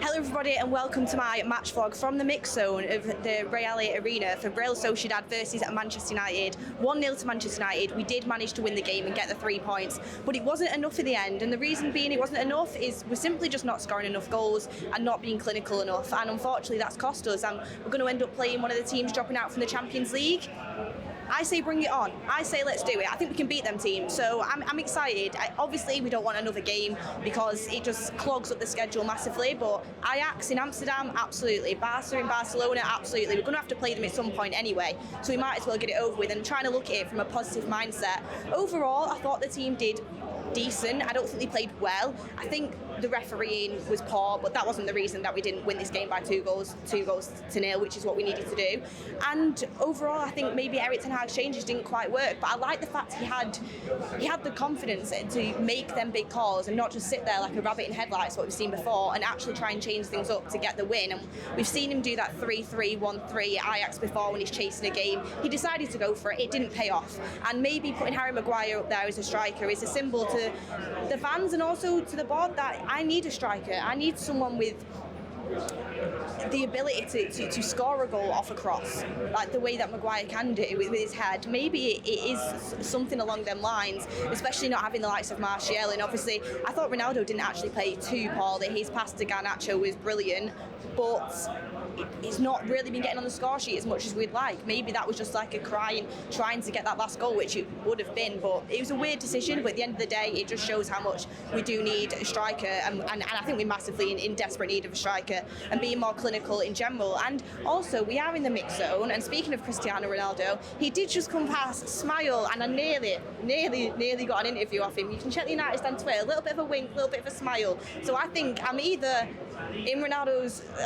Hello everybody and welcome to my match vlog from the mix zone of the Real Arena for Real Sociedad versus Manchester United. 1-0 to Manchester United. We did manage to win the game and get the 3 points, but it wasn't enough in the end, and the reason being it wasn't enough is we're simply just not scoring enough goals and not being clinical enough, and unfortunately that's cost us, and we're going to end up playing one of the teams dropping out from the Champions League. I say bring it on. I say let's do it. I think we can beat them teams, so I'm excited. Obviously we don't want another game because it just clogs up the schedule massively, but Ajax in Amsterdam, absolutely. Barca in Barcelona, absolutely. We're going to have to play them at some point anyway, so we might as well get it over with and trying to look at it from a positive mindset. Overall, I thought the team did decent. I don't think they played well. I think the refereeing was poor, but that wasn't the reason that we didn't win this game by 2 goals to 0, which is what we needed to do. And overall, I think maybe Erik Ten Hag's changes didn't quite work, but I like the fact he had the confidence to make them big calls and not just sit there like a rabbit in headlights, what we've seen before, and actually try and change things up to get the win. And we've seen him do that 3-3, 1-3 at Ajax before when he's chasing a game. He decided to go for it. It didn't pay off. And maybe putting Harry Maguire up there as a striker is a symbol to the fans and also to the board that I need a striker. I need someone with the ability to score a goal off a cross, like the way that Maguire can do with his head. Maybe it is something along them lines, especially not having the likes of Martial. And obviously, I thought Ronaldo didn't actually play too poorly. His pass to Garnacho was brilliant, but he's not really been getting on the score sheet as much as we'd like. Maybe that was just like a crying, trying to get that last goal, which it would have been, but it was a weird decision. But at the end of the day, it just shows how much we do need a striker, and I think we're massively in desperate need of a striker and being more clinical in general. And also, we are in the mix zone, and speaking of Cristiano Ronaldo, he did just come past, smile, and I nearly got an interview off him. You can check the United Stand Twitter, a little bit of a wink, a little bit of a smile. So I think I'm either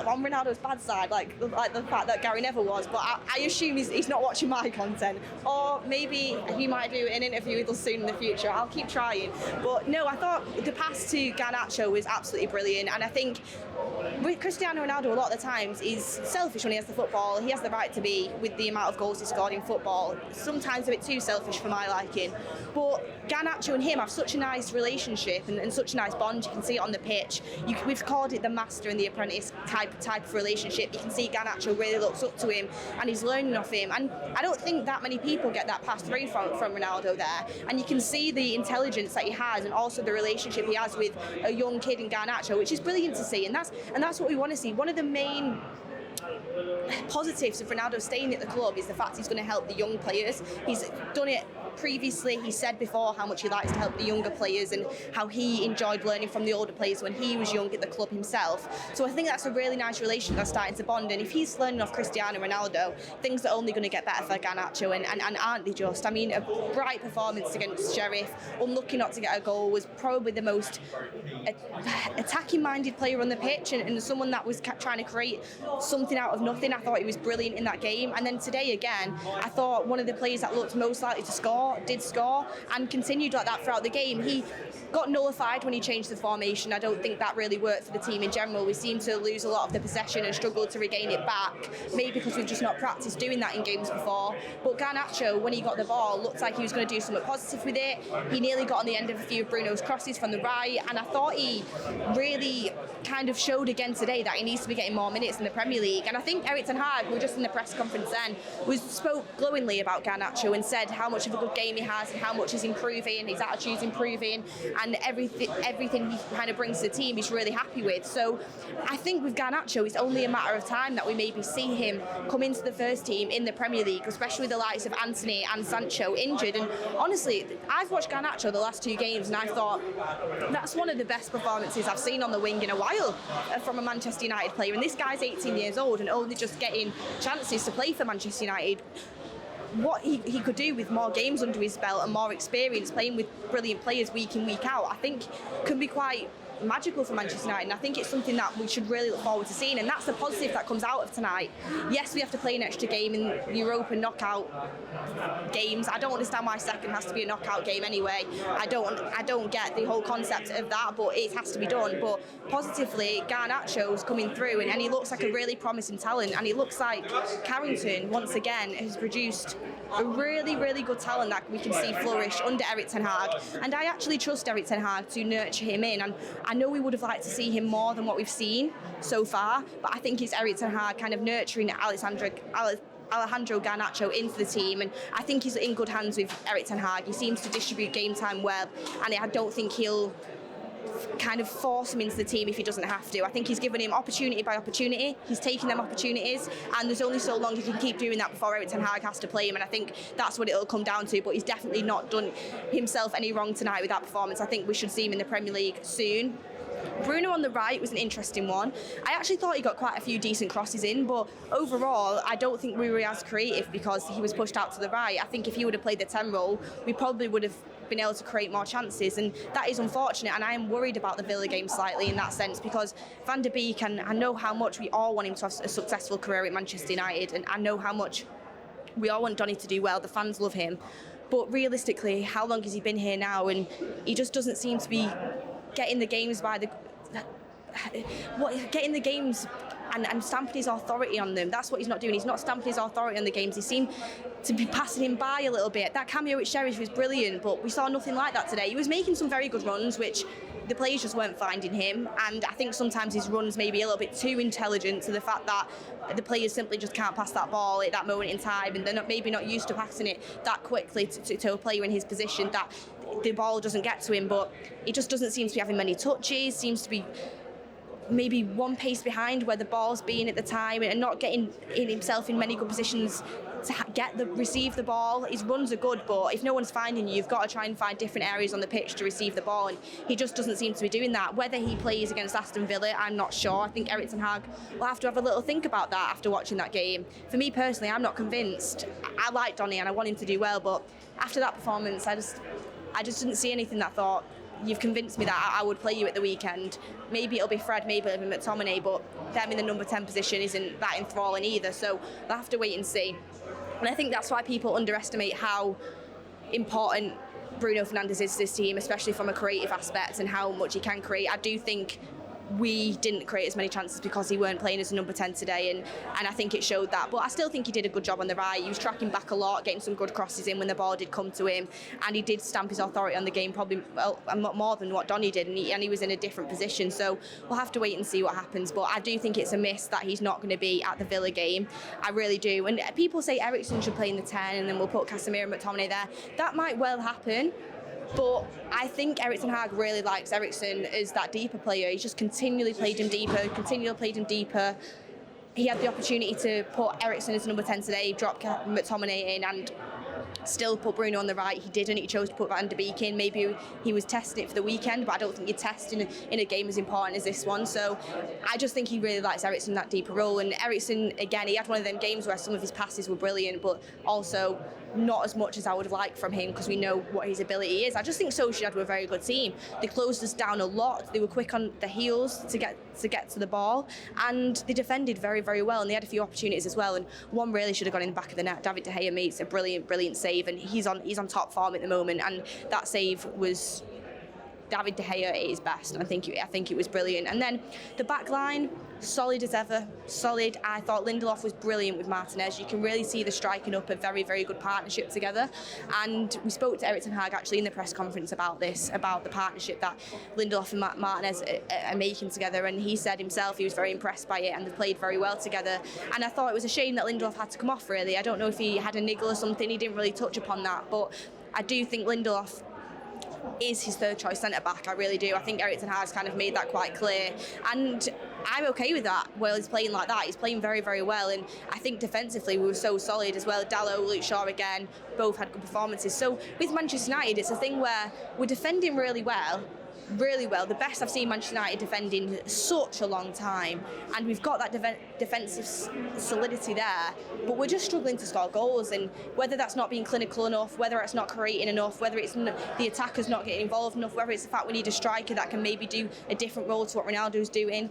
on Ronaldo's bad side, like the fact that Gary Neville was, but I assume he's not watching my content, or maybe he might do an interview with us soon in the future. I'll keep trying. But no, I thought the pass to Garnacho was absolutely brilliant, and I think with Cristiano Ronaldo, a lot of the times he's selfish when he has the football. He has the right to be with the amount of goals he scored in football. Sometimes a bit too selfish for my liking. But Garnacho and him have such a nice relationship and such a nice bond. You can see it on the pitch. We've called it the master and the apprentice type of relationship. You can see Garnacho really looks up to him and he's learning off him. And I don't think that many people get that pass through from Ronaldo there. And you can see the intelligence that he has and also the relationship he has with a young kid in Garnacho, which is brilliant to see. And that's what we want to see. One of the main positives of Ronaldo staying at the club is the fact he's going to help the young players. He's done it previously. He said before how much he likes to help the younger players and how he enjoyed learning from the older players when he was young at the club himself. So I think that's a really nice relationship that's starting to bond, and if he's learning off Cristiano Ronaldo, things are only going to get better for Garnacho, and aren't they just? I mean, a bright performance against Sheriff, unlucky not to get a goal, was probably the most attacking-minded player on the pitch, and someone that was trying to create something out of nothing. I thought he was brilliant in that game. And then today again, I thought one of the players that looked most likely to score did score and continued like that throughout the game. He got nullified when he changed the formation. I don't think that really worked for the team in general. We seem to lose a lot of the possession and struggle to regain it back, maybe because we've just not practiced doing that in games before. But Garnacho, when he got the ball, looked like he was going to do something positive with it. He nearly got on the end of a few of Bruno's crosses from the right, and I thought he really kind of showed again today that he needs to be getting more minutes in the Premier League. And I think Erik Ten Hag, who was just in the press conference then, spoke glowingly about Garnacho and said how much of a good game he has and how much he's improving, his attitude's improving, and everything he kind of brings to the team he's really happy with. So I think with Garnacho, it's only a matter of time that we maybe see him come into the first team in the Premier League, especially with the likes of Anthony and Sancho injured. And honestly, I've watched Garnacho the last 2 games and I thought that's one of the best performances I've seen on the wing in a while from a Manchester United player. And this guy's 18 years old and only just getting chances to play for Manchester United. What he could do with more games under his belt and more experience playing with brilliant players week in, week out, I think can be quite magical for Manchester United, and I think it's something that we should really look forward to seeing, and that's the positive that comes out of tonight. Yes, we have to play an extra game in Europa knockout games. I don't understand why second has to be a knockout game anyway. I don't get the whole concept of that, but it has to be done. But positively, Garnacho's coming through, and he looks like a really promising talent, and it looks like Carrington once again has produced a really, really good talent that we can see flourish under Erik Ten Hag, and I actually trust Erik Ten Hag to nurture him in. And I know we would have liked to see him more than what we've seen so far, but I think it's Erik ten Hag kind of nurturing Alejandro Garnacho into the team, and I think he's in good hands with Erik ten Hag. He seems to distribute game time well, and I don't think he'll kind of force him into the team if he doesn't have to. I think he's given him opportunity by opportunity. He's taking them opportunities, and there's only so long he can keep doing that before Erik ten Hag has to play him, and I think that's what it'll come down to. But he's definitely not done himself any wrong tonight with that performance. I think we should see him in the Premier League soon. Bruno on the right was an interesting one. I actually thought he got quite a few decent crosses in, but overall I don't think we were as creative because he was pushed out to the right. I think if he would have played the 10 role, we probably would have been able to create more chances, and that is unfortunate, and I am worried about the Villa game slightly in that sense, because Van der Beek, and I know how much we all want him to have a successful career at Manchester United, and I know how much we all want Donny to do well. The fans love him, but realistically, how long has he been here now? And he just doesn't seem to be getting the games and stamping his authority on them. That's what he's not doing. He's not stamping his authority on the games. He seemed to be passing him by a little bit. That cameo at Sheriff was brilliant, but we saw nothing like that today. He was making some very good runs, which the players just weren't finding him, and I think sometimes his runs may be a little bit too intelligent to the fact that the players simply just can't pass that ball at that moment in time, and they're maybe not used to passing it that quickly to a player in his position, that the ball doesn't get to him. But he just doesn't seem to be having many touches, seems to be maybe one pace behind where the ball's being at the time, and not getting in himself in many good positions to receive the ball. His runs are good, but if no one's finding you, you've got to try and find different areas on the pitch to receive the ball, and he just doesn't seem to be doing that. Whether he plays against Aston Villa, I'm not sure. I think Erik ten Hag will have to have a little think about that after watching that game. For me personally, I'm not convinced. I like Donny and I want him to do well, but after that performance, I just didn't see anything that I thought, you've convinced me that I would play you at the weekend. Maybe it'll be Fred, maybe it'll be McTominay, but them in the number 10 position isn't that enthralling either, so we'll have to wait and see. And I think that's why people underestimate how important Bruno Fernandes is to this team, especially from a creative aspect and how much he can create. I do think we didn't create as many chances because he weren't playing as a number 10 today, and I think it showed that. But I still think he did a good job on the right. He was tracking back a lot, getting some good crosses in when the ball did come to him, and he did stamp his authority on the game probably more than what Donny did, and he was in a different position. So we'll have to wait and see what happens. But I do think it's a miss that he's not going to be at the Villa game. I really do. And people say Eriksen should play in the 10 and then we'll put Casemiro and McTominay there. That might well happen, but I think Erik ten Hag really likes Eriksen as that deeper player. He's just continually played him deeper. He had the opportunity to put Eriksen as number 10 today, drop McTominay in, and still put Bruno on the right. He didn't. He chose to put Van der Beek in. Maybe he was testing it for the weekend, but I don't think you test in a game as important as this one. So I just think he really likes Eriksen in that deeper role. And Eriksen, again, he had one of them games where some of his passes were brilliant, but also not as much as I would like from him, because we know what his ability is. I just think Sociedad were a very good team. They closed us down a lot. They were quick on the heels to get to the ball, and they defended very, very well, and they had a few opportunities as well, and one really should have gone in the back of the net. David De Gea makes a brilliant save, and he's on top form at the moment, and that save was David De Gea at his best. I think it was brilliant. And then the back line, solid as ever. Solid. I thought Lindelof was brilliant with Martinez. You can really see the striking up a very, very good partnership together. And we spoke to Erik ten Hag actually in the press conference about this, about the partnership that Lindelof and Martinez are making together. And he said himself he was very impressed by it, and they played very well together. And I thought it was a shame that Lindelof had to come off, really. I don't know if he had a niggle or something. He didn't really touch upon that. But I do think Lindelof is his third choice centre back. I really do. I think Erik ten Hag's kind of made that quite clear, and I'm okay with that. While he's playing like that, he's playing very, very well, and I think defensively we were so solid as well. Dalot, Luke Shaw again, both had good performances. So with Manchester United, it's a thing where we're defending really well, the best I've seen Manchester United defend in such a long time, and we've got that defensive solidity there, but we're just struggling to score goals. And whether that's not being clinical enough, whether it's not creating enough, whether it's the attackers not getting involved enough, whether it's the fact we need a striker that can maybe do a different role to what Ronaldo's doing,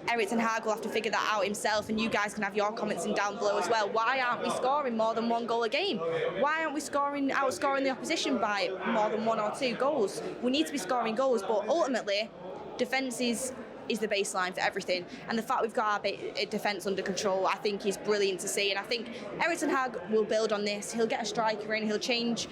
Erik ten Hag will have to figure that out himself, and you guys can have your comments in down below as well. Why aren't we scoring more than one goal a game? Why aren't we outscoring the opposition by more than one or two goals? We need to be scoring goals, but ultimately, defence is the baseline for everything. And the fact we've got our defence under control, I think is brilliant to see. And I think Erik ten Hag will build on this. He'll get a striker in, he'll change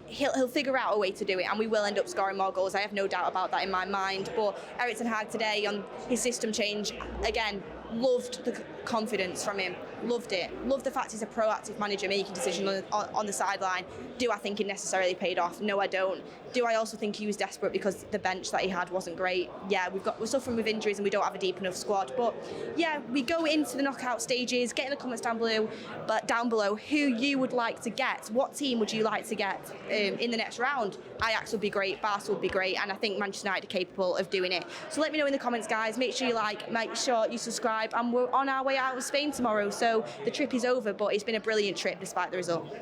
he'll figure out a way to do it, and we will end up scoring more goals. I have no doubt about that in my mind. But Erik ten Hag today on his system change, again, loved the confidence from him. Loved it. Loved the fact he's a proactive manager making decisions on the sideline. Do I think it necessarily paid off? No, I don't. Do I also think he was desperate because the bench that he had wasn't great? Yeah, we're suffering with injuries and we don't have a deep enough squad. But yeah, we go into the knockout stages. Get in the comments down below who you would like to get. What team would you like to get in the next round? Ajax would be great, Barca would be great, and I think Manchester United are capable of doing it. So let me know in the comments, guys. Make sure you like, make sure you subscribe, and we're on our way out of Spain tomorrow. So the trip is over, but it's been a brilliant trip despite the result.